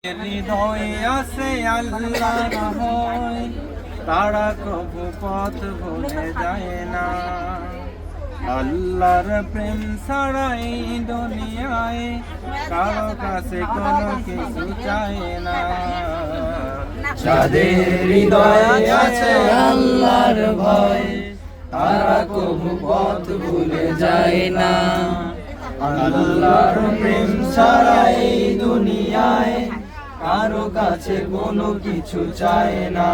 হৃদয়ে আছে আল্লাহর ভয়, তারা কবু পথ ভুলে যায় না। আল্লাহর প্রেম ছাড়া এই দুনিয়ায় কারো কাছে কোনো কিছু চায় না। যাদের হৃদয়ে আছে আল্লাহর ভয়, তারা কবু পথ ভুলে যায় না। আল্লাহর প্রেম ছাড়া এই দুনিয়ায় কারো কাছে কোনো কিছু চায় না।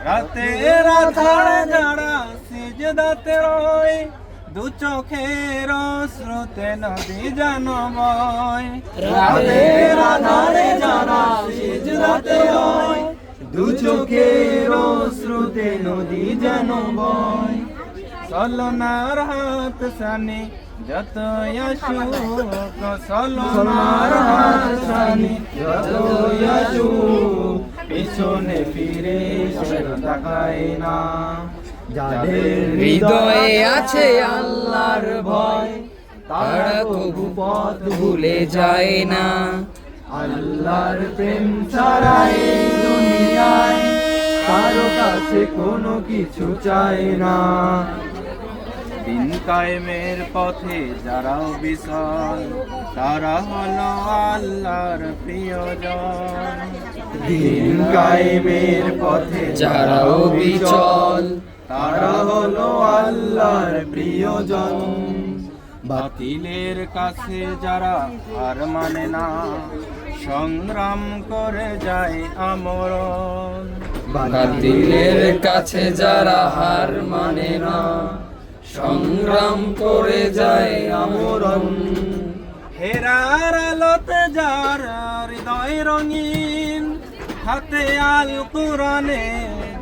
রাতের আধার যারা সিজদাতে রয়, দু চোখের স্রোতে নদী যেন বয়। রাতের আধারে যারা সিজদাতে রয়, দু চোখের স্রোতে নদী যেন বয়। চলনার হাত সানি যত আসুক, চলনার হাত সানি যত আসুক, পিছনে ফিরে সে তাকায় না। যাদের হৃদয়ে আছে আল্লাহর ভয়, তারা কবু পথ ভুলে যায় না। আল্লাহর প্রেম ছাড়া এই দুনিয়ায় কারো কাছে কোনো কিছু চায় না। দিন কায়েমের পথে যারাও বিশাল, তারা হলো আল্লাহর প্রিয়জন। দিন কায়েমের পথে যারাও বিচল, তারা হলো আল্লাহর প্রিয়জন। বাতিলের কাছে যারা হার মানে না, সংগ্রাম করে যায় আমরণ। বাতিলের কাছে যারা হার মানে না, সংগ্রাম করে যায় আমরণ। হেরার আলোতে যার হৃদয় রঙিন, হাতে আল কোরআনে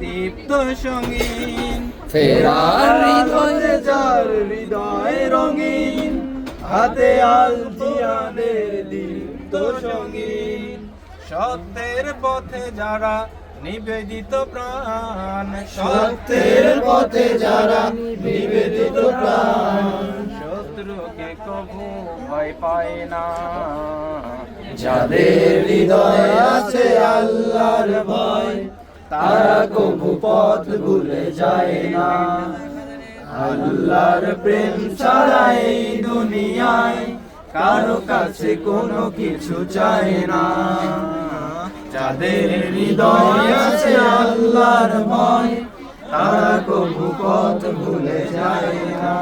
দীপ্ত সঙ্গীন। ফেরার হৃদয়ে যার হৃদয় রঙিন, হাতে আল জিয়াদের দীপ্ত সঙ্গীন। সত্যের পথে যারা নিবেদিত প্রাণ, সত্যের পথে যারা নিবেদিত প্রাণ। শত্রুকে কবু ভয় পায় না। যাদের হৃদয়ে আছে আল্লাহর ভয়, তারা কবু পথ ভুলে যায় না। আল্লাহর প্রেম ছাড়া এই দুনিয়ায় কারো কাছে কোনো কিছু চায় না। যাদের হৃদয়ে আছে আল্লাহর ভয়, তারা কবু পথ ভুলে যায় না।